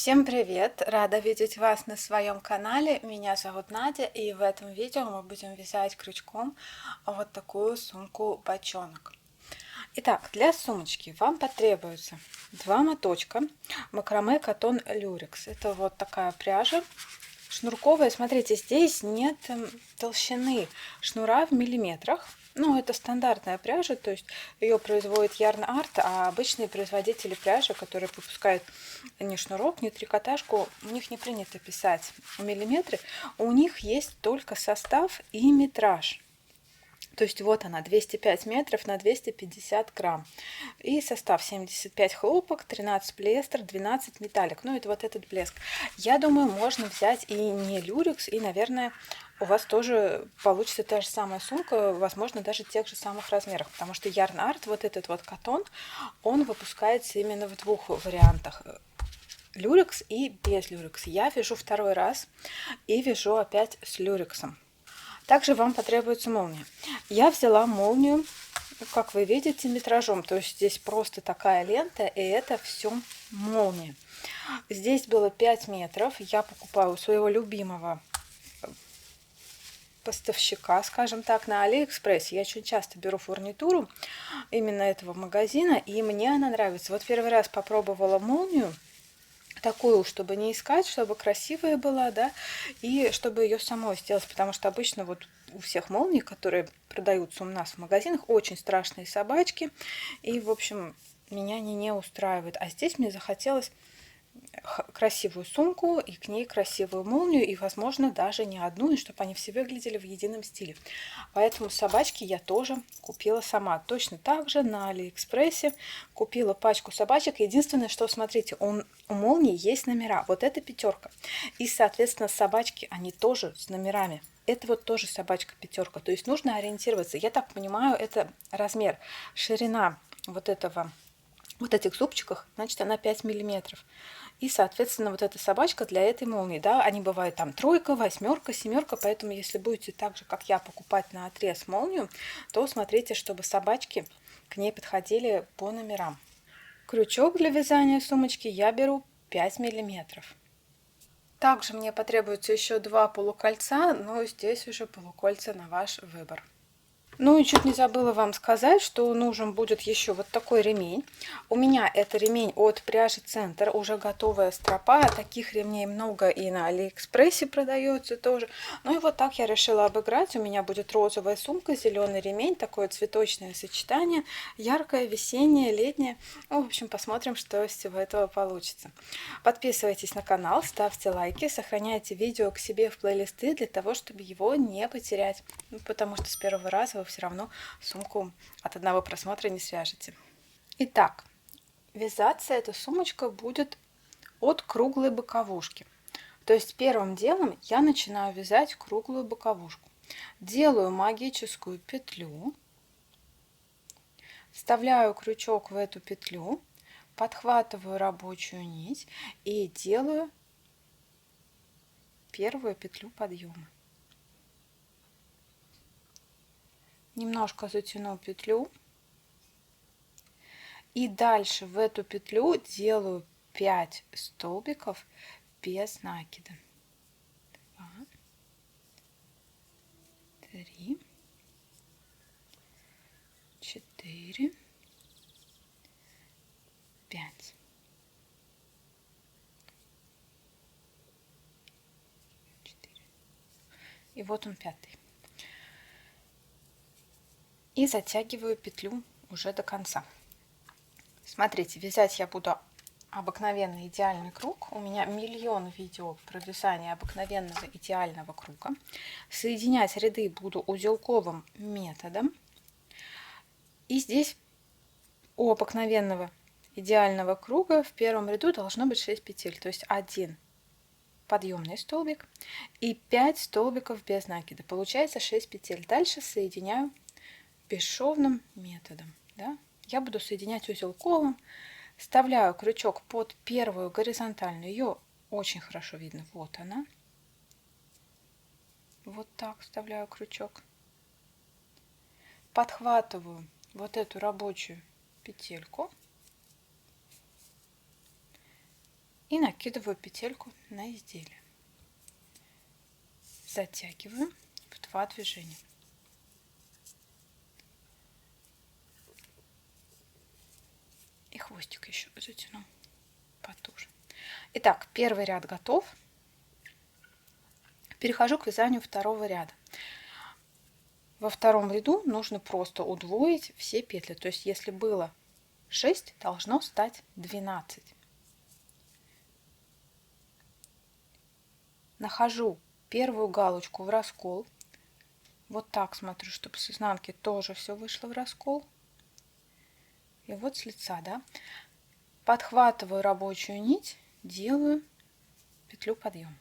Всем привет! Рада видеть вас на своем канале. Меня зовут Надя, и в этом видео мы будем вязать крючком вот такую сумку бочонок. Итак, для сумочки вам потребуется 2 моточка макраме катон люрекс. Это вот такая пряжа шнурковая. Смотрите, здесь нет толщины шнура в миллиметрах. Ну, это стандартная пряжа, то есть ее производит Yarn Art, а обычные производители пряжи, которые выпускают ни шнурок, ни трикотажку, у них не принято писать миллиметры, у них есть только состав и метраж. То есть вот она, 205 метров на 250 грамм. И состав 75 хлопок, 13 полиэстер, 12 металлик. Ну, это вот этот блеск. Я думаю, можно взять и не люрекс, и, наверное, у вас тоже получится та же самая сумка, возможно, даже тех же самых размерах. Потому что Yarn Art, вот этот вот катон, он выпускается именно в двух вариантах. Люрекс и без люрекс. Я вяжу второй раз и вяжу опять с люрексом. Также вам потребуется молния. Я взяла молнию, как вы видите, метражом. То есть здесь просто такая лента, и это все молния. Здесь было 5 метров. Я покупаю у своего любимого поставщика, скажем так, на Алиэкспрессе. Я очень часто беру фурнитуру именно этого магазина, и мне она нравится. Вот первый раз попробовала молнию. Такую, чтобы не искать, чтобы красивая была, да, и чтобы ее самой сделать, потому что обычно вот у всех молний, которые продаются у нас в магазинах, очень страшные собачки, и, в общем, меня они не устраивают. А здесь мне захотелось красивую сумку и к ней красивую молнию, и, возможно, даже не одну, и чтобы они все выглядели в едином стиле. Поэтому собачки я тоже купила сама. Точно так же на Алиэкспрессе купила пачку собачек. Единственное, что, смотрите, у молнии есть номера. Вот это 5. И, соответственно, собачки, они тоже с номерами. Это вот тоже собачка 5. То есть нужно ориентироваться. Я так понимаю, это размер, ширина вот этих зубчиков, значит, она 5 миллиметров. И, соответственно, вот эта собачка для этой молнии, да, они бывают там 3, 8, 7, поэтому если будете так же, как я, покупать на отрез молнию, то смотрите, чтобы собачки к ней подходили по номерам. Крючок для вязания сумочки я беру 5 миллиметров. Также мне потребуется еще 2 полукольца, но здесь уже полукольца на ваш выбор. Ну и чуть не забыла вам сказать, что нужен будет еще вот такой ремень. У меня это ремень от пряжи Центр, уже готовая стропа. Таких ремней много и на Алиэкспрессе продается тоже. Ну и вот так я решила обыграть. У меня будет розовая сумка, зеленый ремень, такое цветочное сочетание, яркое, весеннее, летнее. Ну, в общем, посмотрим, что из всего этого получится. Подписывайтесь на канал, ставьте лайки, сохраняйте видео к себе в плейлисты для того, чтобы его не потерять. Потому что с первого раза вы все равно сумку от одного просмотра не свяжете. Итак, вязаться эта сумочка будет от круглой боковушки. То есть первым делом я начинаю вязать круглую боковушку. Делаю магическую петлю, вставляю крючок в эту петлю, подхватываю рабочую нить и делаю первую петлю подъема. Немножко затяну петлю. И дальше в эту петлю делаю 5 столбиков без накида. 2, 3, 4, 5. И вот он 5. И затягиваю петлю уже до конца. Смотрите, вязать я буду обыкновенный идеальный круг. У меня миллион видео про вязание обыкновенного идеального круга. Соединять ряды буду узелковым методом. И здесь у обыкновенного идеального круга в первом ряду должно быть 6 петель. То есть 1 подъемный столбик и 5 столбиков без накида. Получается 6 петель. Дальше соединяю бесшовным методом. Да? Я буду соединять узелковым. Вставляю крючок под первую горизонтальную. Ее очень хорошо видно. Вот она. Вот так вставляю крючок. Подхватываю вот эту рабочую петельку. и накидываю петельку на изделие. Затягиваю в 2 движения. И хвостик еще затяну потуже. Итак, первый ряд готов. Перехожу к вязанию второго ряда. Во втором ряду нужно просто удвоить все петли. То есть, если было 6, должно стать 12. Нахожу первую галочку в раскол. Вот так смотрю, чтобы с изнанки тоже все вышло в раскол. И вот с лица, да. Подхватываю рабочую нить, делаю петлю подъема.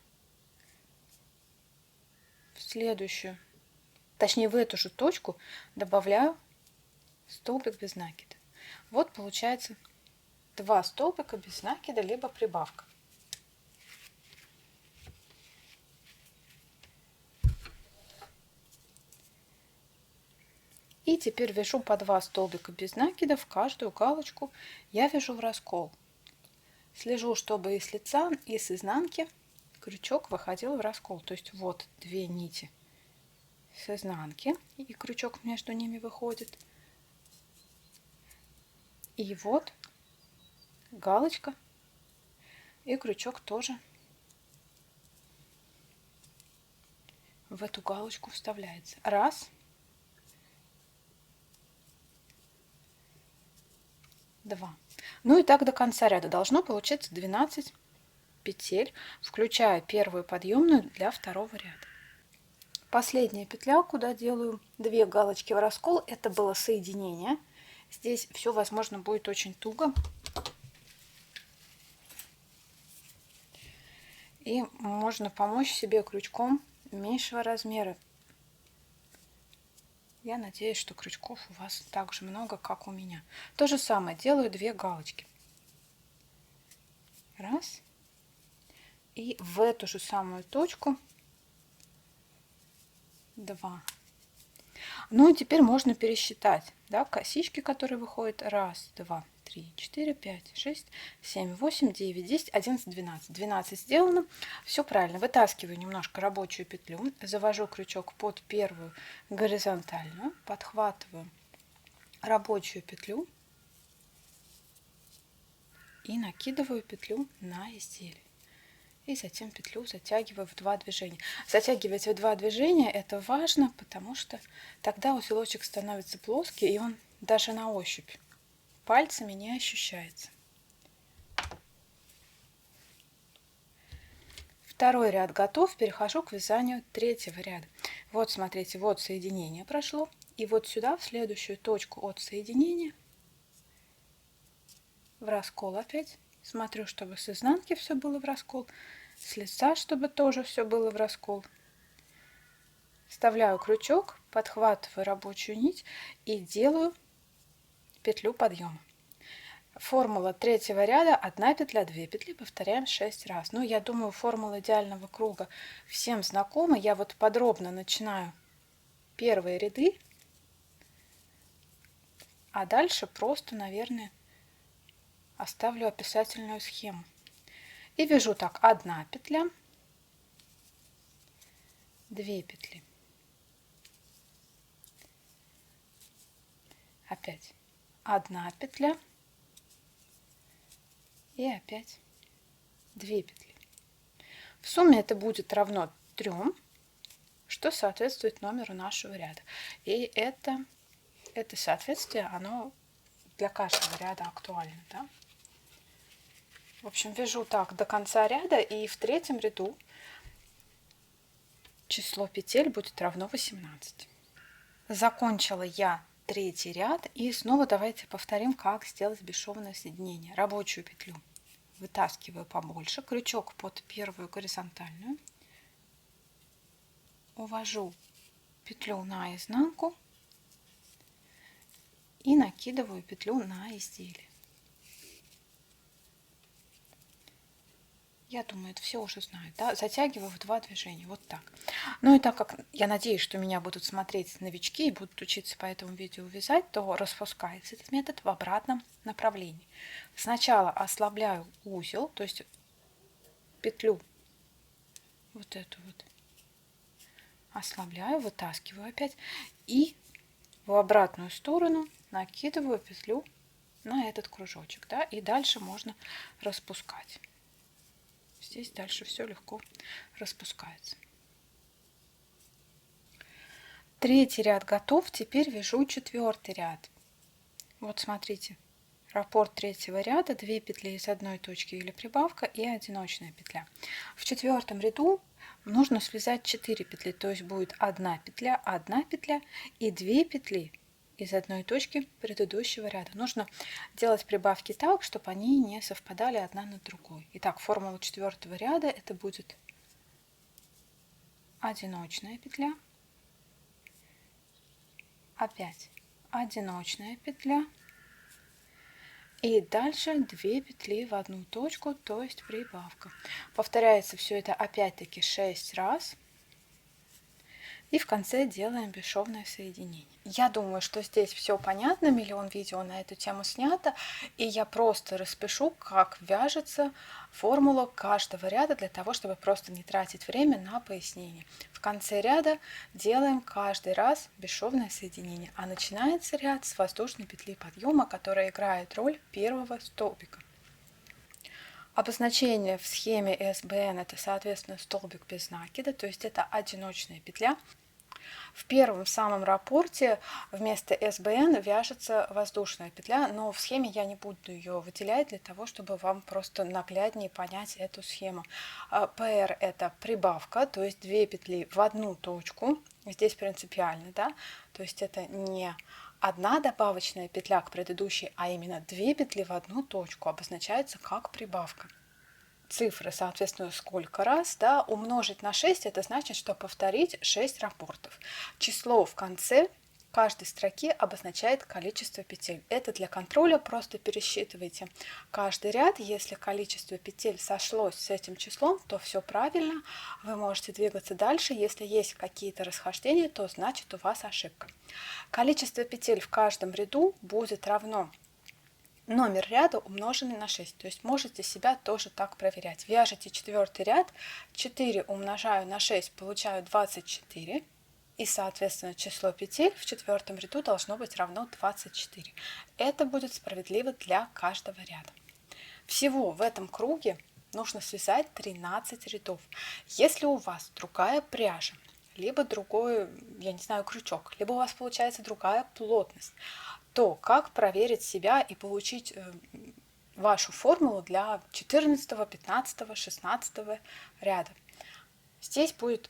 В следующую, точнее в эту же точку добавляю столбик без накида. Вот получается 2 столбика без накида, либо прибавка. И теперь вяжу по 2 столбика без накида в каждую галочку. Я вяжу в раскол. Слежу, чтобы и с лица, и с изнанки крючок выходил в раскол. То есть вот 2 нити с изнанки, и крючок между ними выходит. И вот галочка, и крючок тоже в эту галочку вставляется. Раз, два. Ну и так до конца ряда должно получиться 12 петель, включая первую подъемную для второго ряда. Последняя петля, куда делаю 2 галочки в раскол, это было соединение. Здесь все, возможно, будет очень туго. И можно помочь себе крючком меньшего размера. Я надеюсь, что крючков у вас так же много, как у меня. То же самое, делаю 2 галочки. Раз. И в эту же самую точку 2. Ну и теперь можно пересчитать, да, косички, которые выходят. 1, 2, 3, 4, 5, 6, 7, 8, 9, 10, 11, 12. 12 сделано. Все правильно. Вытаскиваю немножко рабочую петлю, завожу крючок под первую горизонтальную, подхватываю рабочую петлю и накидываю петлю на изделие. И затем петлю затягиваю в 2 движения. Затягивать в 2 движения это важно, потому что тогда узелочек становится плоский, и он даже на ощупь пальцами не ощущается. Второй ряд готов. Перехожу к вязанию третьего ряда. Вот смотрите, вот соединение прошло. И вот сюда, в следующую точку от соединения, в раскол опять. Смотрю, чтобы с изнанки все было в раскол, с лица, чтобы тоже все было в раскол. Вставляю крючок, подхватываю рабочую нить и делаю петлю подъема. Формула третьего ряда: 1 петля, 2 петли, повторяем 6 раз. Ну, я думаю, формула идеального круга всем знакома. Я вот подробно начинаю первые ряды, а дальше просто, наверное, оставлю описательную схему. И вяжу так: 1 петля, 2 петли, опять 1 петля и опять 2 петли. В сумме это будет равно 3, что соответствует номеру нашего ряда. И это соответствие, оно для каждого ряда актуально, да? В общем, вяжу так до конца ряда, и в третьем ряду число петель будет равно 18. Закончила я третий ряд, и снова давайте повторим, как сделать бесшовное соединение. Рабочую петлю вытаскиваю побольше, крючок под первую горизонтальную, увожу петлю на изнанку и накидываю петлю на изделие. Я думаю, это все уже знают, да? Затягиваю в 2 движения, вот так. Ну и так как я надеюсь, что меня будут смотреть новички и будут учиться по этому видео вязать, то распускается этот метод в обратном направлении. Сначала ослабляю узел, то есть петлю, вот эту вот, ослабляю, вытаскиваю опять и в обратную сторону накидываю петлю на этот кружочек, да, и дальше можно распускать. Здесь дальше все легко распускается. Третий ряд готов, теперь вяжу четвертый ряд. Вот смотрите, раппорт третьего ряда, 2 петли из одной точки или прибавка и одиночная петля. В четвертом ряду нужно связать 4 петли, то есть будет 1 петля и 2 петли из одной точки предыдущего ряда. Нужно делать прибавки так, чтобы они не совпадали одна на другой. Итак, формула четвертого ряда это будет одиночная петля, опять одиночная петля и дальше 2 петли в одну точку, то есть прибавка. Повторяется все это опять-таки 6 раз. И в конце делаем бесшовное соединение. Я думаю, что здесь все понятно, миллион видео на эту тему снято, и я просто распишу, как вяжется формула каждого ряда, для того, чтобы просто не тратить время на пояснение. В конце ряда делаем каждый раз бесшовное соединение, а начинается ряд с воздушной петли подъема, которая играет роль первого столбика. Обозначение в схеме СБН это, соответственно, столбик без накида, то есть это одиночная петля. В первом самом раппорте вместо СБН вяжется воздушная петля, но в схеме я не буду ее выделять для того, чтобы вам просто нагляднее понять эту схему. ПР это прибавка, то есть 2 петли в одну точку, здесь принципиально, да, то есть это не одна добавочная петля к предыдущей, а именно 2 петли в одну точку обозначается как прибавка. Цифры, соответственно, сколько раз, да, умножить на 6, это значит, что повторить 6 раппортов. Число в конце каждой строки обозначает количество петель. Это для контроля, просто пересчитывайте каждый ряд. Если количество петель сошлось с этим числом, то все правильно, вы можете двигаться дальше. Если есть какие-то расхождения, то значит у вас ошибка. Количество петель в каждом ряду будет равно номер ряда умноженный на 6, то есть можете себя тоже так проверять. Вяжете четвертый ряд, 4 умножаю на 6, получаю 24, и, соответственно, число петель в четвертом ряду должно быть равно 24. Это будет справедливо для каждого ряда. Всего в этом круге нужно связать 13 рядов. Если у вас другая пряжа, либо другой, я не знаю, крючок, либо у вас получается другая плотность, то как проверить себя и получить вашу формулу для 14, 15, 16 ряда. Здесь будет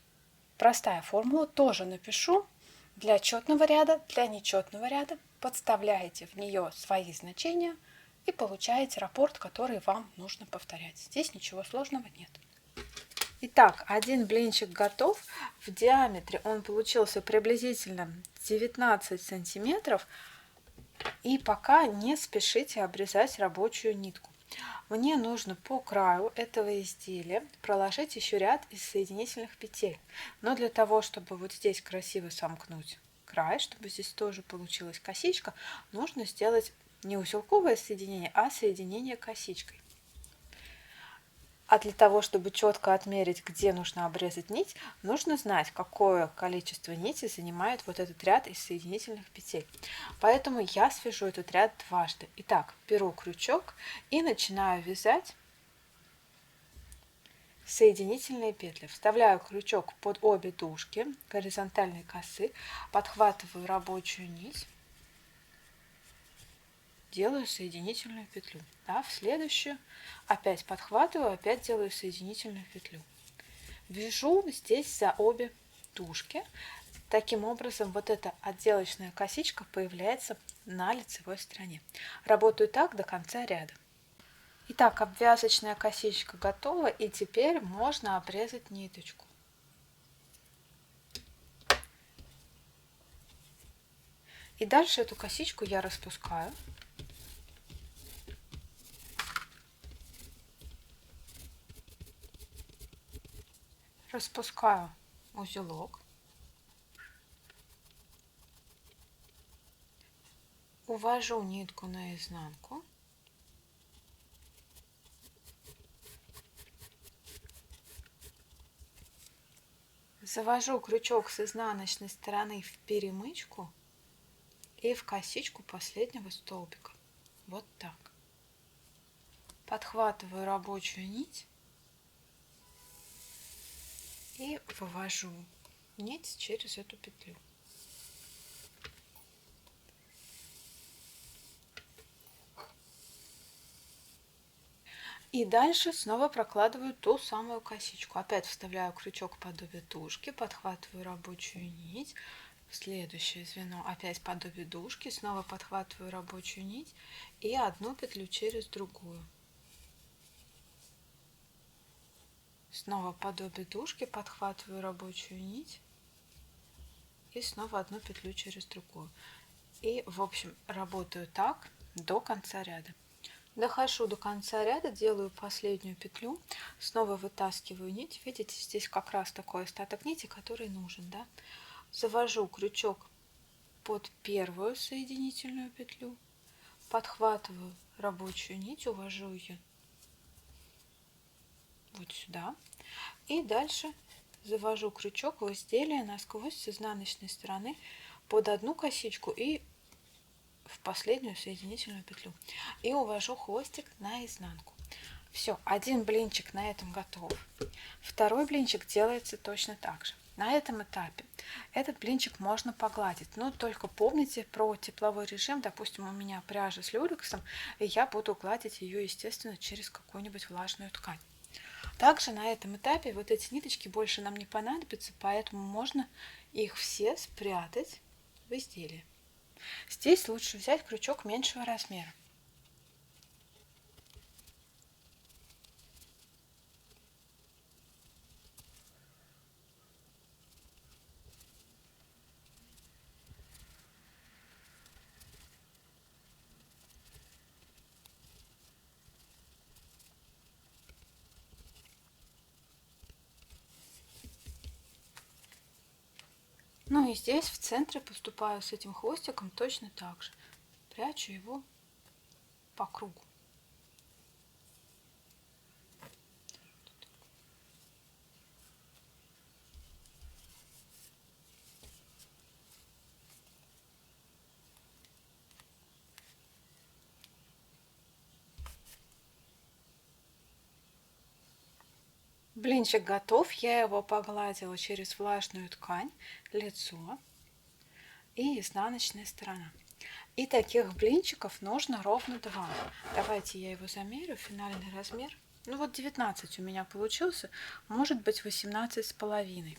простая формула, тоже напишу. Для четного ряда, для нечетного ряда подставляете в нее свои значения и получаете раппорт, который вам нужно повторять. Здесь ничего сложного нет. Итак, один блинчик готов. В диаметре он получился приблизительно 19 сантиметров. И пока не спешите обрезать рабочую нитку. Мне нужно по краю этого изделия проложить еще ряд из соединительных петель. Но для того, чтобы вот здесь красиво сомкнуть край, чтобы здесь тоже получилась косичка, нужно сделать не узелковое соединение, а соединение косичкой. А для того, чтобы четко отмерить, где нужно обрезать нить, нужно знать, какое количество нити занимает вот этот ряд из соединительных петель. Поэтому я свяжу этот ряд дважды. Итак, беру крючок и начинаю вязать соединительные петли. Вставляю крючок под обе дужки горизонтальной косы, подхватываю рабочую нить, делаю соединительную петлю. Да, в следующую опять подхватываю, опять делаю соединительную петлю. Вяжу здесь за обе дужки. Таким образом, вот эта отделочная косичка появляется на лицевой стороне. Работаю так до конца ряда. Итак, обвязочная косичка готова, и теперь можно обрезать ниточку. И дальше эту косичку я распускаю. Распускаю узелок, увожу нитку наизнанку, Завожу крючок с изнаночной стороны в перемычку и в косичку последнего столбика. Вот так. Подхватываю рабочую нить и вывожу нить через эту петлю. И дальше снова прокладываю ту самую косичку. Опять вставляю крючок подобие тушки, подхватываю рабочую нить, в следующее звено опять подобие дужки, снова подхватываю рабочую нить и одну петлю через другую. Снова подобие дужки, подхватываю рабочую нить и снова одну петлю через другую. И в общем работаю так до конца ряда. Дохожу до конца ряда, делаю последнюю петлю, снова вытаскиваю нить. Видите, здесь как раз такой остаток нити, который нужен, да? Завожу крючок под первую соединительную петлю, подхватываю рабочую нить, увожу ее вот сюда. И дальше завожу крючок в изделие насквозь с изнаночной стороны под одну косичку и в последнюю соединительную петлю. И увожу хвостик наизнанку. Все, один блинчик на этом готов. Второй блинчик делается точно так же. На этом этапе этот блинчик можно погладить, но только помните про тепловой режим. Допустим, у меня пряжа с люрексом, и я буду гладить ее, естественно, через какую-нибудь влажную ткань. Также на этом этапе вот эти ниточки больше нам не понадобятся, поэтому можно их все спрятать в изделие. Здесь лучше взять крючок меньшего размера. Ну и здесь в центре поступаю с этим хвостиком точно так же. Прячу его по кругу. Блинчик готов, я его погладила через влажную ткань, лицо и изнаночная сторона. И таких блинчиков нужно ровно 2. Давайте я его замерю, финальный размер. Ну вот 19 у меня получился, может быть 18,5.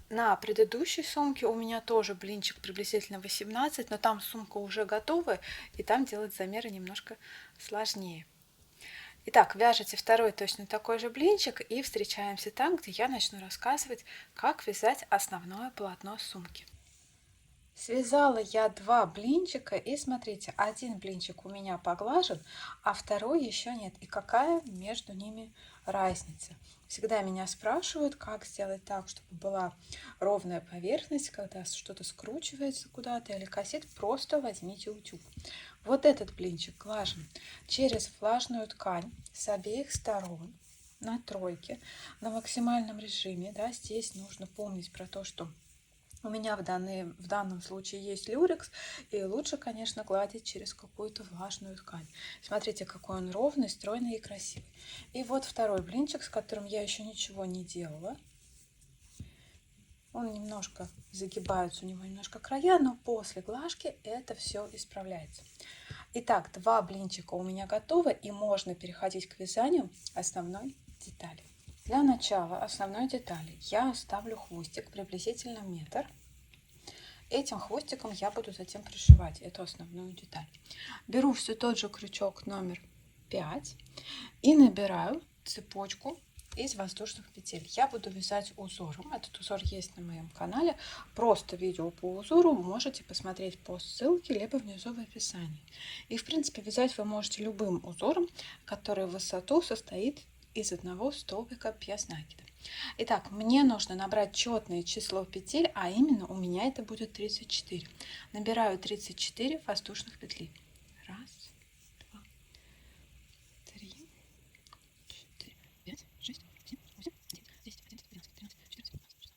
На предыдущей сумке у меня тоже блинчик приблизительно 18, но там сумка уже готовая, и там делать замеры немножко сложнее. Итак, вяжите второй точно такой же блинчик и встречаемся там, где я начну рассказывать, как вязать основное полотно сумки. Связала я 2 блинчика, и смотрите, один блинчик у меня поглажен, а второй еще нет. И какая между ними разница? Всегда меня спрашивают, как сделать так, чтобы была ровная поверхность, когда что-то скручивается куда-то или косит, просто возьмите утюг. Вот этот блинчик глажен через влажную ткань с обеих сторон на тройке, на максимальном режиме. Да, здесь нужно помнить про то, что у меня в данном случае есть люрекс, и лучше, конечно, гладить через какую-то влажную ткань. Смотрите, какой он ровный, стройный и красивый. И вот второй блинчик, с которым я еще ничего не делала. Он немножко загибается, у него немножко края, но после глажки это все исправляется. Итак, 2 блинчика у меня готовы, и можно переходить к вязанию основной детали. Для начала основной детали я оставлю хвостик приблизительно метр. Этим хвостиком я буду затем пришивать эту основную деталь. Беру все тот же крючок номер 5 и набираю цепочку из воздушных петель. Я буду вязать узором. Этот узор есть на моем канале. Просто видео по узору можете посмотреть по ссылке, либо внизу в описании. И в принципе вязать вы можете любым узором, который в высоту состоит из одного столбика без накида. Итак, мне нужно набрать четное число петель, а именно у меня это будет 34. Набираю 34 воздушных петли. Раз, два, три, 4, 5, 6, 7, 8, 9, 10, 11, 12, 13, 14, 15, 16,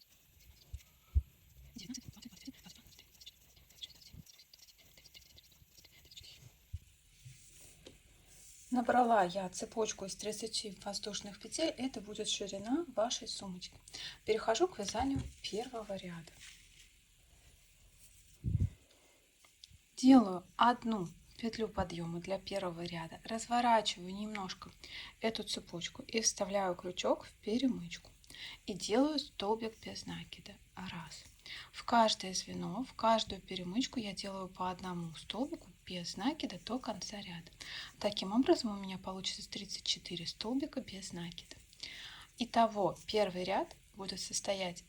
Набрала я цепочку из 30 воздушных петель, это будет ширина вашей сумочки. Перехожу к вязанию первого ряда. Делаю одну петлю подъема для первого ряда, разворачиваю немножко эту цепочку и вставляю крючок в перемычку. И делаю столбик без накида. Раз. В каждое звено, в каждую перемычку я делаю по одному столбику без накида до конца ряда. Таким образом у меня получится 34 столбика без накида. Итого первый ряд будет состоять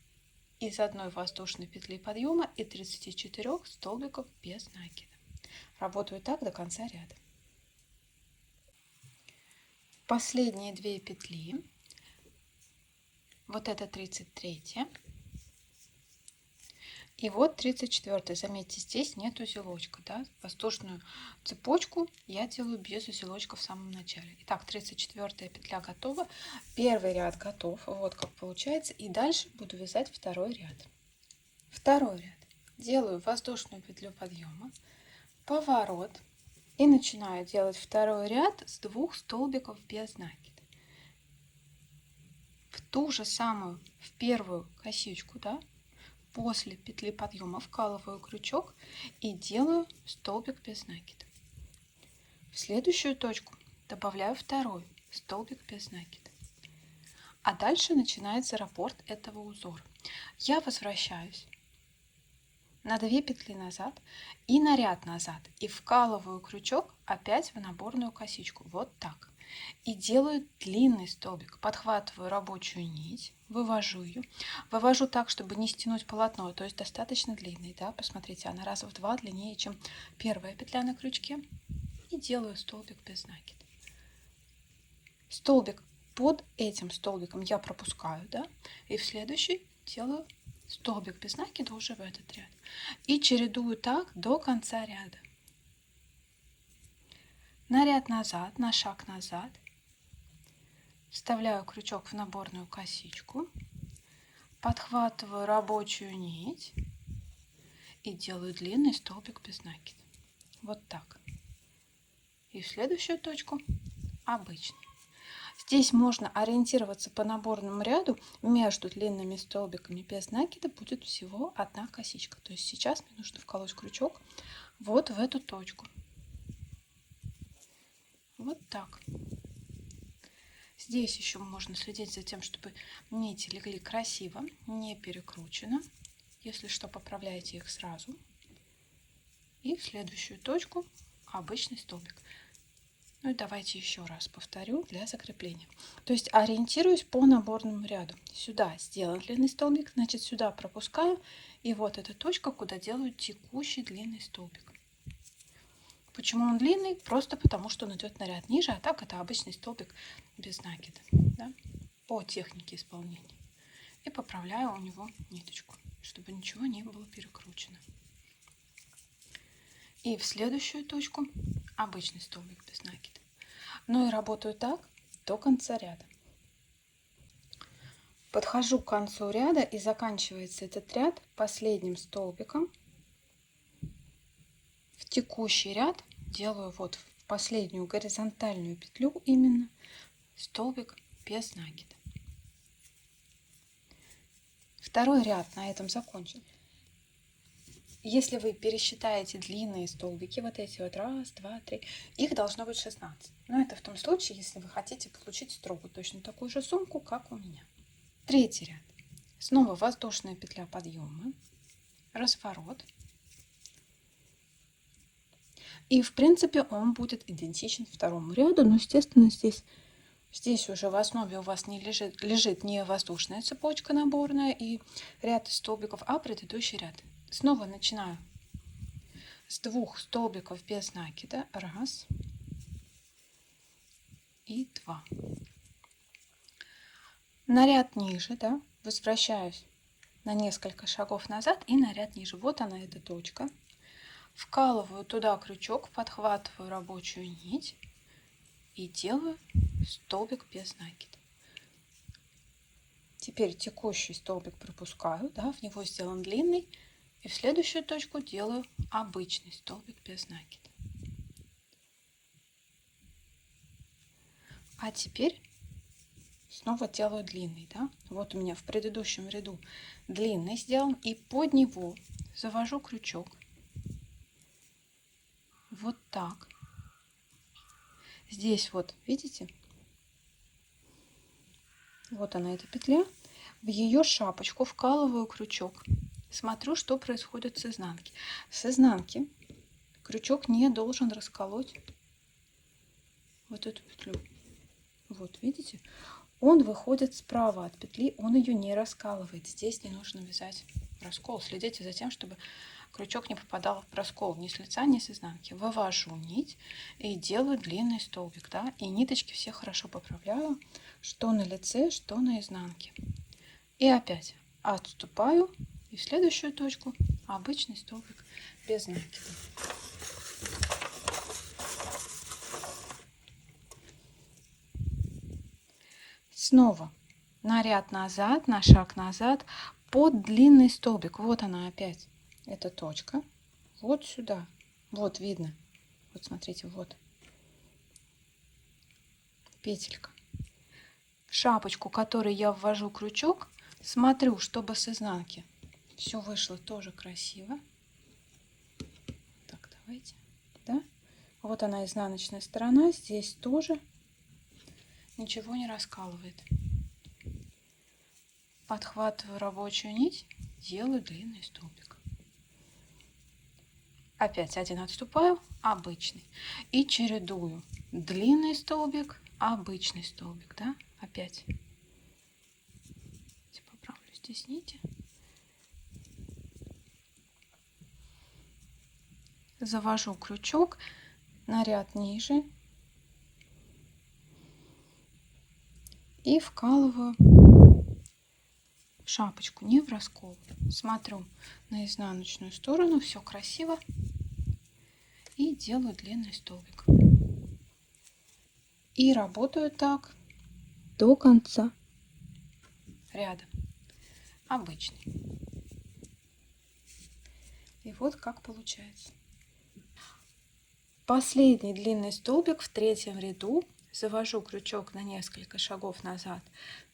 из одной воздушной петли подъема и 34 столбиков без накида. Работаю так до конца ряда. Последние 2 петли, вот это 33 и вот 34. Заметьте, здесь нет узелочка, да? Воздушную цепочку я делаю без узелочка в самом начале. Итак, 34 петля готова, первый ряд готов, вот как получается, и дальше буду вязать второй ряд. Второй ряд. Делаю воздушную петлю подъема, поворот и начинаю делать второй ряд с 2 столбиков без накида. В ту же самую, в первую косичку, да, после петли подъема вкалываю крючок и делаю столбик без накида. В следующую точку добавляю второй столбик без накида. А дальше начинается раппорт этого узора. Я возвращаюсь на 2 петли назад и на ряд назад и вкалываю крючок опять в наборную косичку, вот так, и делаю длинный столбик, подхватываю рабочую нить, вывожу ее, вывожу так, чтобы не стянуть полотно, то есть достаточно длинный, да, посмотрите, она раза в 2 длиннее, чем первая петля на крючке, и делаю столбик без накида. Столбик под этим столбиком я пропускаю, да, и в следующий делаю столбик без накида уже в этот ряд. И чередую так до конца ряда. На ряд назад, на шаг назад. Вставляю крючок в наборную косичку. Подхватываю рабочую нить. И делаю длинный столбик без накида. Вот так. И в следующую точку обычный. Здесь можно ориентироваться по наборному ряду. Между длинными столбиками без накида будет всего одна косичка. То есть сейчас мне нужно вколоть крючок вот в эту точку. Вот так. Здесь еще можно следить за тем, чтобы нити легли красиво, не перекручено. Если что, поправляйте их сразу. И в следующую точку обычный столбик. Ну и давайте еще раз повторю для закрепления. То есть ориентируюсь по наборному ряду. Сюда сделан длинный столбик, значит сюда пропускаю. И вот эта точка, куда делаю текущий длинный столбик. Почему он длинный? Просто потому, что он идет на ряд ниже, а так это обычный столбик без накида. Да? По технике исполнения. И поправляю у него ниточку, чтобы ничего не было перекручено. И в следующую точку обычный столбик без накида. Ну и работаю так до конца ряда. Подхожу к концу ряда и заканчивается этот ряд последним столбиком. В текущий ряд делаю вот в последнюю горизонтальную петлю именно столбик без накида. Второй ряд на этом закончен. Если вы пересчитаете длинные столбики, вот эти вот, раз, два, три, их должно быть 16. Но это в том случае, если вы хотите получить строго точно такую же сумку, как у меня. Третий ряд. Снова воздушная петля подъема, разворот. И в принципе он будет идентичен второму ряду, но естественно здесь уже в основе у вас не лежит не воздушная цепочка наборная и ряд из столбиков, а предыдущий ряд. Снова начинаю с 2 столбиков без накида. Раз и 2. На ряд ниже, да, возвращаюсь на несколько шагов назад и на ряд ниже. Вот она, эта точка. Вкалываю туда крючок, подхватываю рабочую нить и делаю столбик без накида. Теперь текущий столбик пропускаю, да, в него сделан длинный. И в следующую точку делаю обычный столбик без накида. А теперь снова делаю длинный, да? Вот у меня в предыдущем ряду длинный сделан, и под него завожу крючок. Вот так. Здесь вот, видите? Вот она, эта петля. В ее шапочку вкалываю крючок. Смотрю, что происходит с изнанки. С изнанки крючок не должен расколоть вот эту петлю. Вот, видите? Он выходит справа от петли, он ее не раскалывает. Здесь не нужно вязать раскол. Следите за тем, чтобы крючок не попадал в раскол ни с лица, ни с изнанки. Вывожу нить и делаю длинный столбик, да? И ниточки все хорошо поправляю, что на лице, что на изнанке. И опять отступаю, и в следующую точку обычный столбик без накида. Снова на ряд назад, на шаг назад, под длинный столбик. Вот она опять, эта точка. Вот сюда. Вот видно. Вот смотрите, вот. Петелька. Шапочку, которой я ввожу крючок, смотрю, чтобы с изнанки все вышло тоже красиво. Так, давайте. Да? Вот она, изнаночная сторона. Здесь тоже ничего не раскалывает. Подхватываю рабочую нить, делаю длинный столбик. Опять один отступаю, обычный. И чередую длинный столбик, обычный столбик, да? Опять. Поправлю здесь нити. Завожу крючок на ряд ниже и вкалываю шапочку, не в раскол. Смотрю на изнаночную сторону, все красиво. И делаю длинный столбик. И работаю так до конца ряда. Обычный. И вот как получается. Последний длинный столбик в третьем ряду. Завожу крючок на несколько шагов назад,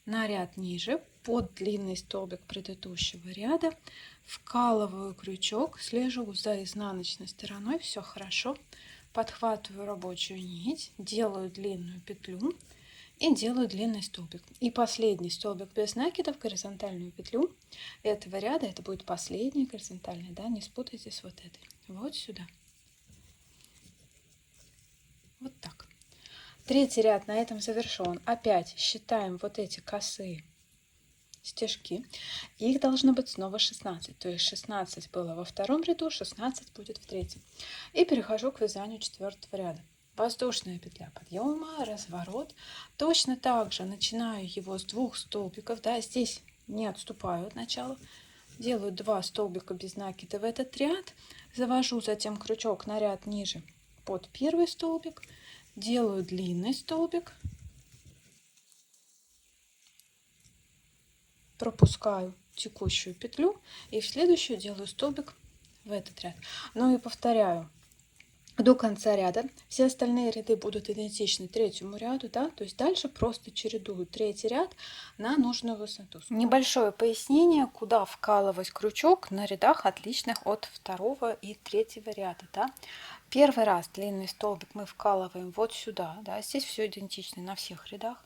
на ряд ниже, под длинный столбик предыдущего ряда. Вкалываю крючок, слежу за изнаночной стороной, все хорошо. Подхватываю рабочую нить, делаю длинную петлю и делаю длинный столбик. И последний столбик без накида в горизонтальную петлю этого ряда. Это будет последний горизонтальный, да, не спутайте с вот этой. Вот сюда. Вот так. Третий ряд на этом завершен. Опять считаем вот эти косые стежки. Их должно быть снова 16. То есть 16 было во втором ряду, 16 будет в третьем. И перехожу к вязанию четвертого ряда. Воздушная петля подъема, разворот. Точно так же начинаю его с 2 столбиков. Да, здесь не отступаю от начала. Делаю 2 столбика без накида в этот ряд. Завожу затем крючок на ряд ниже под первый столбик. Делаю длинный столбик. Пропускаю текущую петлю и в следующую делаю столбик в этот ряд. Ну и повторяю до конца ряда. Все остальные ряды будут идентичны третьему ряду, да, то есть дальше просто чередую третий ряд на нужную высоту. Небольшое пояснение, куда вкалывать крючок на рядах, отличных от второго и третьего ряда, да. Первый раз длинный столбик мы вкалываем вот сюда, да, здесь все идентично на всех рядах.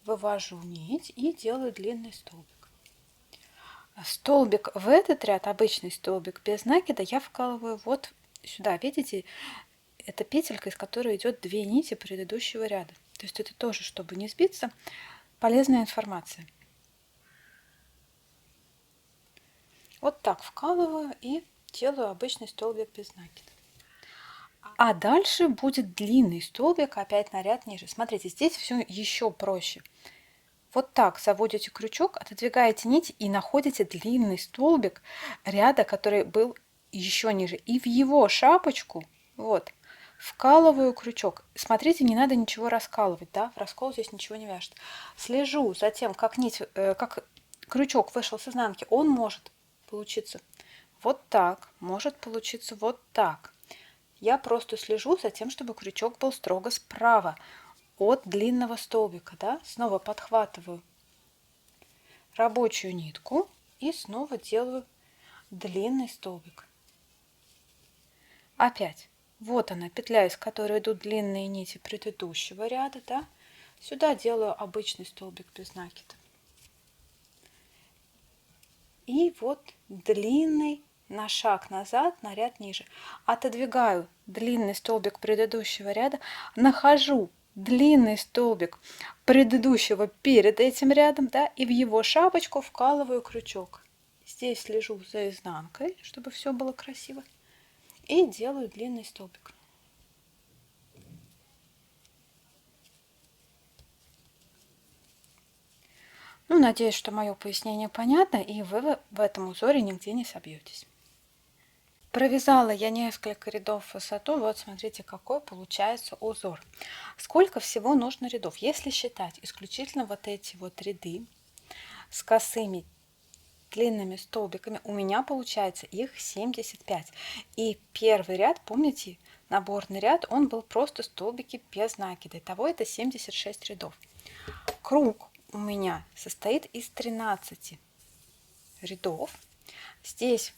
Вывожу нить и делаю длинный столбик. Столбик в этот ряд, обычный столбик без накида, я вкалываю вот сюда. Видите, это петелька, из которой идет 2 нити предыдущего ряда. То есть это тоже, чтобы не сбиться, полезная информация. Вот так вкалываю и делаю обычный столбик без накида. А дальше будет длинный столбик опять на ряд ниже. Смотрите, здесь все еще проще. Вот так заводите крючок, отодвигаете нить и находите длинный столбик ряда, который был еще ниже. И в его шапочку, вот, вкалываю крючок. Смотрите, не надо ничего раскалывать, да, в раскол здесь ничего не вяжет. Слежу за тем, как крючок вышел с изнанки. Он может получиться вот так, может получиться вот так. Я просто слежу за тем, чтобы крючок был строго справа. от длинного столбика, да, снова подхватываю рабочую нитку и снова делаю длинный столбик. Опять, вот она петля, из которой идут длинные нити предыдущего ряда, да, сюда делаю обычный столбик без накида. И вот длинный на шаг назад, на ряд ниже. Отодвигаю длинный столбик предыдущего ряда, нахожу длинный столбик предыдущего перед этим рядом, да, и в его шапочку вкалываю крючок. Здесь слежу за изнанкой, чтобы все было красиво, и делаю длинный столбик. Ну, надеюсь, что мое пояснение понятно, и вы в этом узоре нигде не собьетесь. Провязала я несколько рядов в высоту. Вот смотрите, какой получается узор. Сколько всего нужно рядов? Если считать исключительно вот эти вот ряды с косыми длинными столбиками, у меня получается их 75. И первый ряд, помните, наборный ряд, он был просто столбики без накида. Итого это 76 рядов. Круг у меня состоит из 13 рядов. Здесь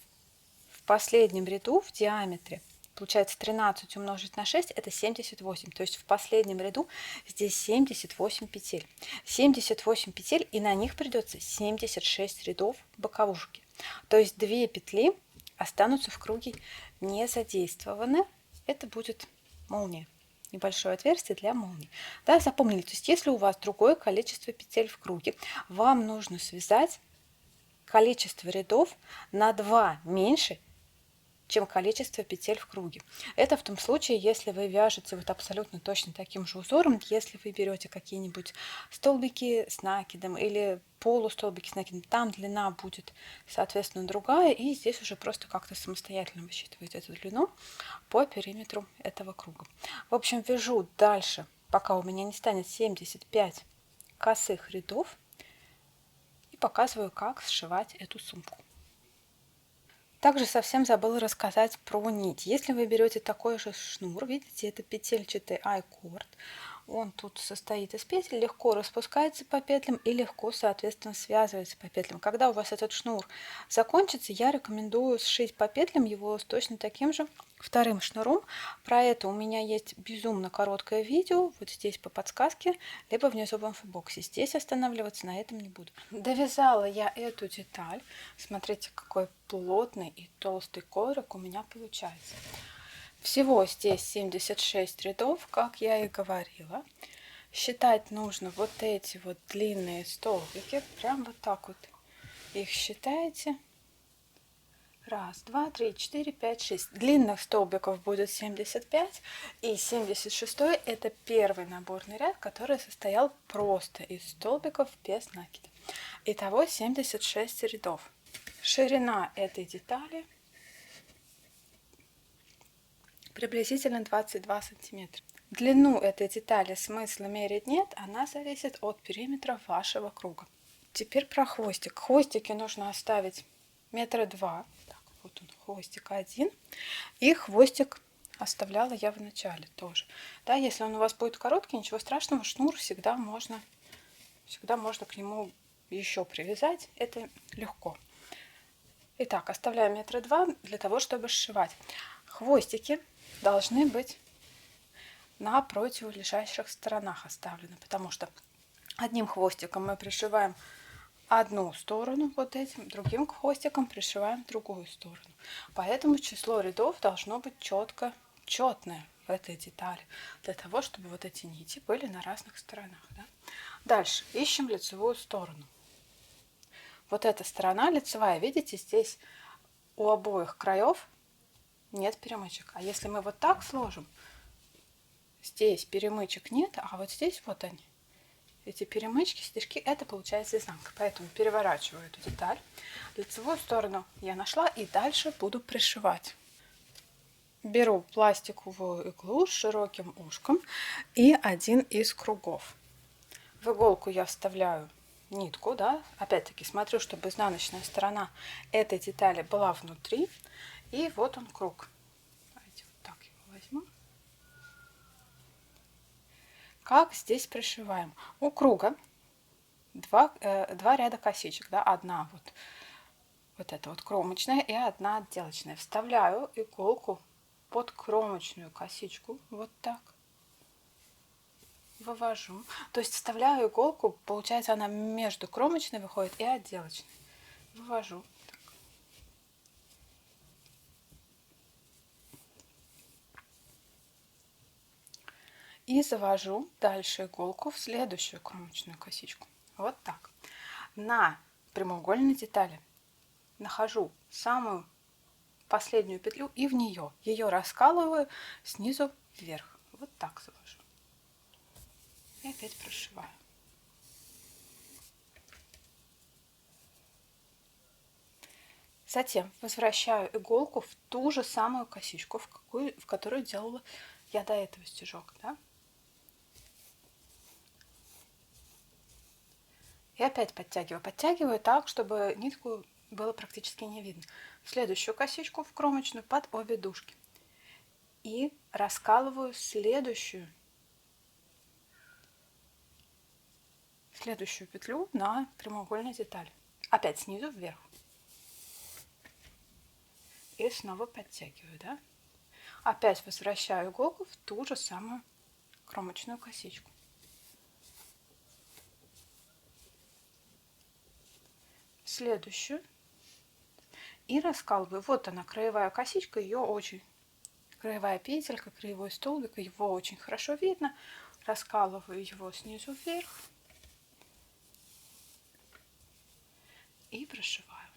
в последнем ряду в диаметре получается 13 умножить на 6, это 78. То есть в последнем ряду здесь 78 петель. 78 петель, и на них придется 76 рядов боковушки. То есть 2 петли останутся в круге не задействованы. Это будет молния. Небольшое отверстие для молнии. Да, запомнили, то есть если у вас другое количество петель в круге, вам нужно связать количество рядов на 2 меньше, чем количество петель в круге. Это в том случае, если вы вяжете вот абсолютно точно таким же узором, если вы берете какие-нибудь столбики с накидом или полустолбики с накидом, там длина будет, соответственно, другая, и здесь уже просто как-то самостоятельно высчитываете эту длину по периметру этого круга. В общем, вяжу дальше, пока у меня не станет 75 косых рядов, и показываю, как сшивать эту сумку. Также совсем забыла рассказать про нить. Если вы берете такой же шнур, видите, это петельчатый айкорд, он тут состоит из петель, легко распускается по петлям и легко, соответственно, связывается по петлям. Когда у вас этот шнур закончится, я рекомендую сшить по петлям его с точно таким же вторым шнуром. Про это у меня есть безумно короткое видео, вот здесь по подсказке, либо внизу в инфобоксе. Здесь останавливаться на этом не буду. Довязала я эту деталь. Смотрите, какой плотный и толстый коврик у меня получается. Всего здесь 76 рядов, как я и говорила. Считать нужно вот эти вот длинные столбики. Прям вот так вот их считаете. Раз, два, три, четыре, пять, шесть. Длинных столбиков будет 75. И 76 это первый наборный ряд, который состоял просто из столбиков без накида. Итого 76 рядов. Ширина этой детали приблизительно 22 сантиметра. Длину этой детали смысла мерить нет, она зависит от периметра вашего круга. Теперь про хвостик. Хвостики нужно оставить 2 метра. Так, вот он, хвостик один. И хвостик оставляла я в начале тоже. Да, если он у вас будет короткий, ничего страшного, шнур всегда можно к нему еще привязать. Это легко. Итак, оставляем 2 метра для того, чтобы сшивать. Хвостики должны быть на противолежащих сторонах оставлены, потому что одним хвостиком мы пришиваем одну сторону вот этим, другим хвостиком пришиваем другую сторону. Поэтому число рядов должно быть четное в этой детали, для того, чтобы вот эти нити были на разных сторонах. Да? Дальше ищем лицевую сторону. Вот эта сторона лицевая, видите, здесь у обоих краев нет перемычек. А если мы вот так сложим, здесь перемычек нет, а вот здесь вот они. Эти перемычки, стежки, это получается изнанка. Поэтому переворачиваю эту деталь. Лицевую сторону я нашла и дальше буду пришивать. Беру пластиковую иглу с широким ушком и один из кругов. В иголку я вставляю нитку, да, опять-таки смотрю, чтобы изнаночная сторона этой детали была внутри. И вот он круг. Давайте вот так его возьму. Как здесь пришиваем? У круга два ряда косичек, да, одна вот эта вот кромочная и одна отделочная. Вставляю иголку под кромочную косичку, вот так, вывожу. То есть вставляю иголку, получается, она между кромочной выходит и отделочной. Вывожу. И завожу дальше иголку в следующую кромочную косичку. Вот так. На прямоугольной детали нахожу самую последнюю петлю и в нее. Ее раскалываю снизу вверх. Вот так завожу. И опять прошиваю. Затем возвращаю иголку в ту же самую косичку, в которую делала я до этого стежок. Да? И опять подтягиваю. Подтягиваю так, чтобы нитку было практически не видно. В следующую косичку, в кромочную, под обе дужки. И раскалываю следующую петлю на прямоугольной детали. Опять снизу вверх. И снова подтягиваю, да? Опять возвращаю иголку в ту же самую кромочную косичку. Следующую. И раскалываю. Вот она, краевая косичка, ее очень, краевая петелька, краевой столбик, его очень хорошо видно. Раскалываю его снизу вверх и прошиваю.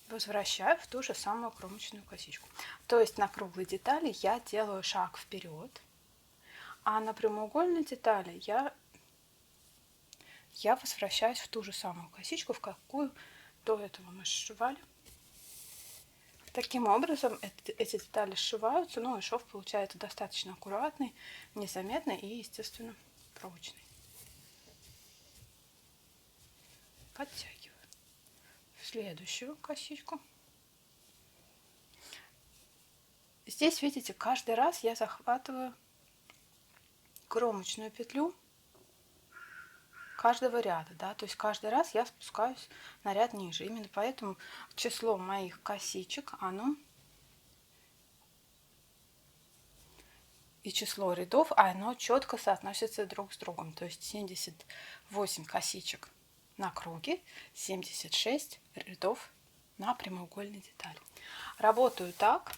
Возвращаю в ту же самую кромочную косичку. То есть на круглой детали я делаю шаг вперед, а на прямоугольной детали я возвращаюсь в ту же самую косичку, в какую до этого мы сшивали. Таким образом эти детали сшиваются, ну и шов получается достаточно аккуратный, незаметный и, естественно, прочный. Подтягиваю в следующую косичку. Здесь, видите, каждый раз я захватываю кромочную петлю каждого ряда, да, то есть каждый раз я спускаюсь на ряд ниже. Именно поэтому число моих косичек, оно и число рядов, оно четко соотносится друг с другом. То есть 78 косичек на круге, 76 рядов на прямоугольной детали. Работаю так,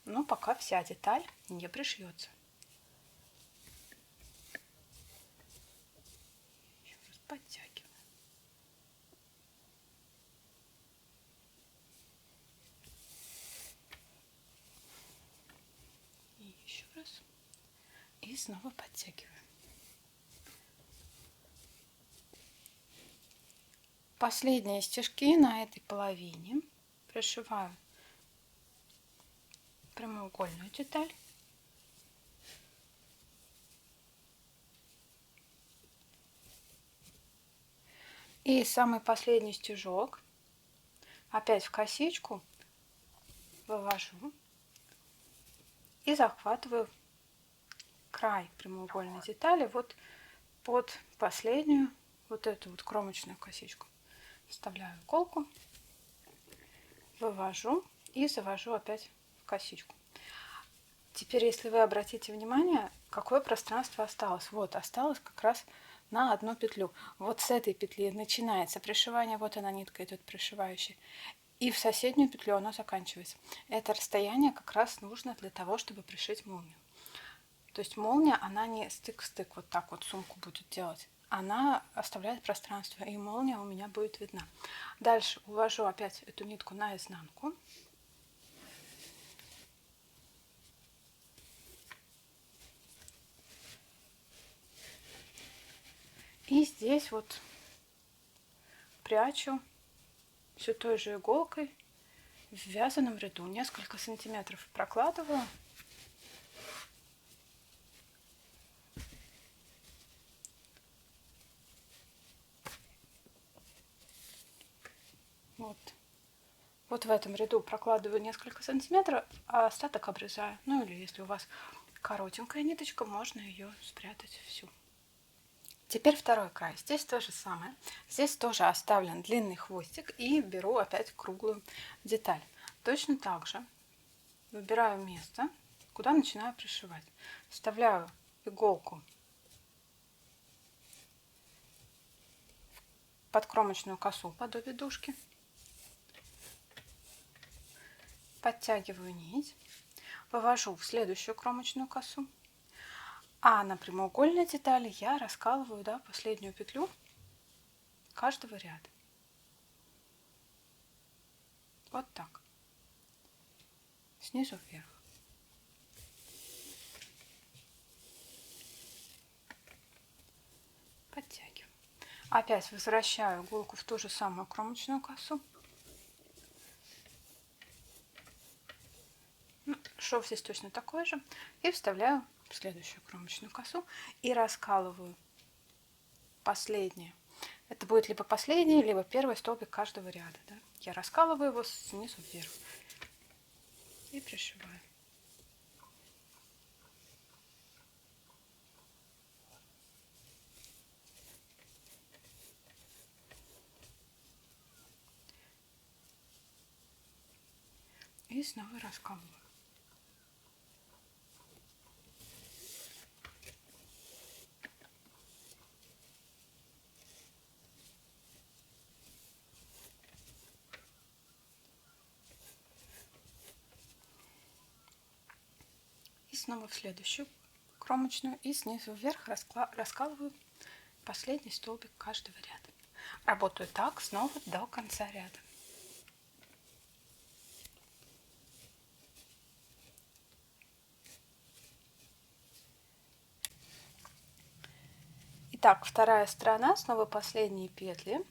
но пока вся деталь не пришьется. Еще раз подтягиваю. И еще раз. И снова подтягиваю. Последние стежки на этой половине пришиваю прямоугольную деталь. И самый последний стежок опять в косичку вывожу и захватываю край прямоугольной детали вот под последнюю вот эту вот кромочную косичку. Вставляю иголку, вывожу и завожу опять в косичку. Теперь, если вы обратите внимание, какое пространство осталось. Вот, осталось как раз на одну петлю. Вот с этой петли начинается пришивание, вот она нитка идет пришивающая. И в соседнюю петлю она заканчивается. Это расстояние как раз нужно для того, чтобы пришить молнию. То есть молния, она не стык-стык вот так вот сумку будет делать. Она оставляет пространство, и молния у меня будет видна. Дальше увожу опять эту нитку на изнанку. И здесь вот прячу все той же иголкой в вязаном ряду. Несколько сантиметров прокладываю. Вот в этом ряду прокладываю несколько сантиметров, а остаток обрезаю. Ну или если у вас коротенькая ниточка, можно ее спрятать всю. Теперь второй край. Здесь то же самое. Здесь тоже оставлен длинный хвостик и беру опять круглую деталь. Точно так же выбираю место, куда начинаю пришивать. Вставляю иголку под кромочную косу подобие дужки, подтягиваю нить, вывожу в следующую кромочную косу, а на прямоугольной детали я раскалываю последнюю петлю каждого ряда. Вот так. Снизу вверх. Подтягиваю. Опять возвращаю иголку в ту же самую кромочную косу. Шов здесь точно такой же. И вставляю в следующую кромочную косу и раскалываю последнее. Это будет либо последний, либо первый столбик каждого ряда. Да? Я раскалываю его снизу вверх и пришиваю. И снова раскалываю. И снова в следующую кромочную и снизу вверх раскалываю последний столбик каждого ряда. Работаю так снова до конца ряда. Итак, вторая сторона, снова последние петли.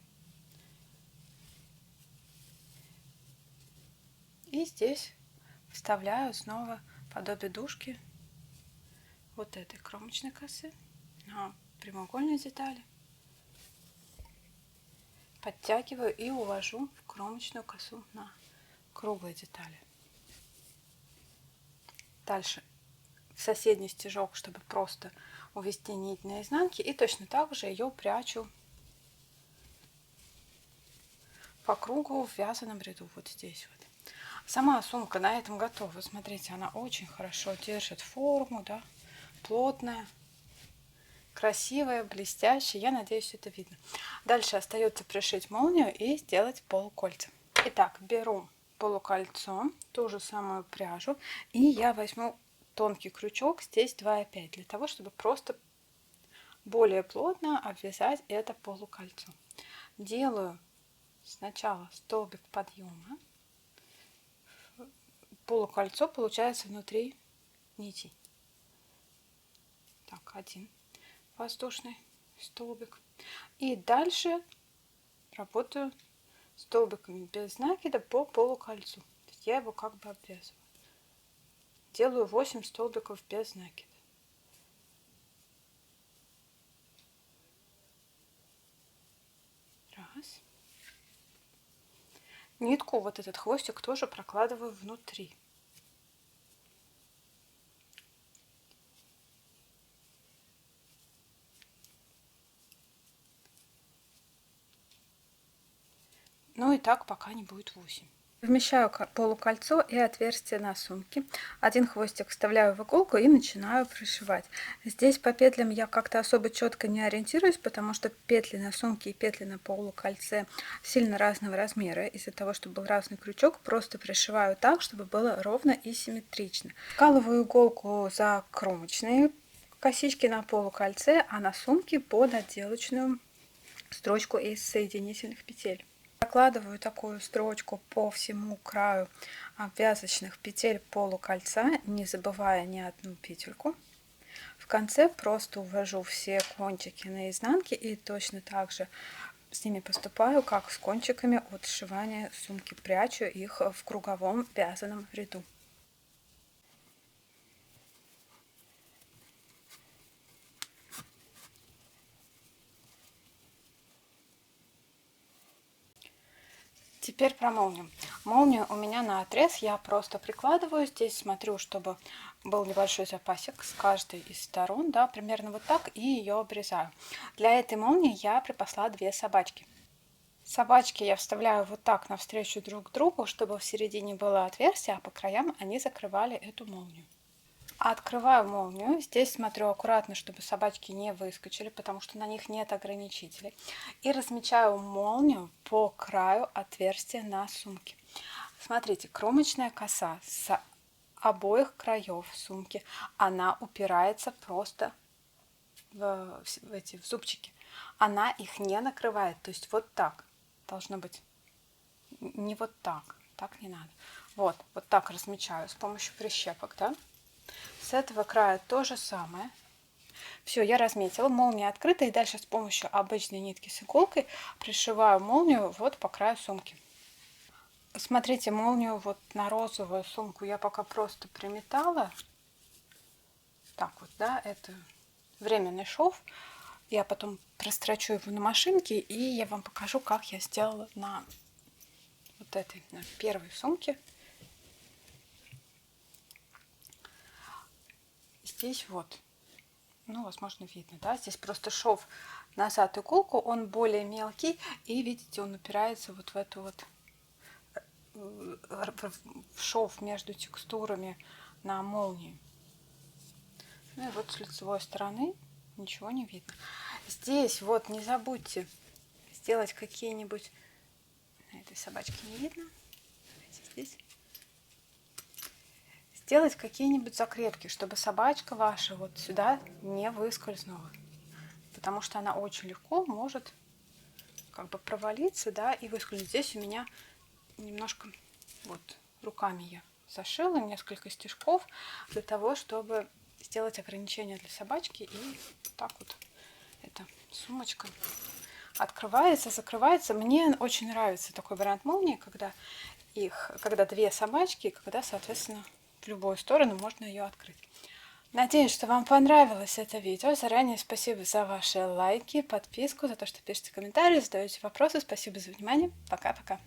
И здесь вставляю снова подобие дужки вот этой кромочной косы на прямоугольной детали. Подтягиваю и увожу в кромочную косу на круглой детали. Дальше в соседний стежок, чтобы просто увести нить на изнанке, и точно так же ее прячу по кругу в вязаном ряду вот здесь вот. Сама сумка на этом готова. Смотрите, она очень хорошо держит форму, да, плотная, красивая, блестящая. Я надеюсь, это видно. Дальше остается пришить молнию и сделать полукольца. Итак, беру полукольцо, ту же самую пряжу, и я возьму тонкий крючок, здесь 2,5, для того, чтобы просто более плотно обвязать это полукольцо. Делаю сначала столбик подъема. Полукольцо получается внутри нитей. Так, один воздушный столбик. И дальше работаю столбиками без накида по полукольцу. Я его как бы обвязываю. Делаю 8 столбиков без накида. Раз. Нитку, вот этот хвостик, тоже прокладываю внутри. Ну и так, пока не будет 8. Вмещаю полукольцо и отверстие на сумке. Один хвостик вставляю в иголку и начинаю пришивать. Здесь по петлям я как-то особо четко не ориентируюсь, потому что петли на сумке и петли на полукольце сильно разного размера. Из-за того, что был разный крючок, просто пришиваю так, чтобы было ровно и симметрично. Вкалываю иголку за кромочные косички на полукольце, а на сумке под отделочную строчку из соединительных петель. Прокладываю такую строчку по всему краю обвязочных петель полукольца, не забывая ни одну петельку. В конце просто увожу все кончики на изнанке и точно так же с ними поступаю, как с кончиками от сшивания сумки. Прячу их в круговом вязаном ряду. Теперь про молнию. Молнию у меня на отрез, я просто прикладываю, здесь смотрю, чтобы был небольшой запасик с каждой из сторон, да, примерно вот так, и ее обрезаю. Для этой молнии я припасла 2 собачки. Собачки я вставляю вот так навстречу друг другу, чтобы в середине было отверстие, а по краям они закрывали эту молнию. Открываю молнию, здесь смотрю аккуратно, чтобы собачки не выскочили, потому что на них нет ограничителей. И размечаю молнию по краю отверстия на сумке. Смотрите, кромочная коса с обоих краев сумки, она упирается просто в зубчики. Она их не накрывает, то есть вот так должно быть, не вот так, так не надо. Вот так размечаю с помощью прищепок, да. С этого края то же самое. Все, я разметила, молния открыта, и дальше с помощью обычной нитки с иголкой пришиваю молнию вот по краю сумки. Смотрите, молнию вот на розовую сумку я пока просто приметала. Так вот, да, это временный шов. Я потом прострочу его на машинке, и я вам покажу, как я сделала на вот этой, на первой сумке. Здесь вот, ну, возможно, видно, да, здесь просто шов назад иголку, он более мелкий, и видите, он упирается вот в эту вот шов между текстурами на молнии. Ну и вот с лицевой стороны ничего не видно. Здесь вот не забудьте сделать какие-нибудь, на этой собачке не видно, здесь сделать какие-нибудь закрепки, чтобы собачка ваша вот сюда не выскользнула, потому что она очень легко может как бы провалиться, да, и выскользнуть. Здесь у меня немножко вот руками я зашила несколько стежков для того, чтобы сделать ограничения для собачки, и вот так вот эта сумочка открывается, закрывается. Мне очень нравится такой вариант молнии, когда 2 собачки, когда, соответственно, в любую сторону можно ее открыть. Надеюсь, что вам понравилось это видео. Заранее спасибо за ваши лайки, подписку, за то, что пишете комментарии, задаете вопросы. Спасибо за внимание. Пока-пока.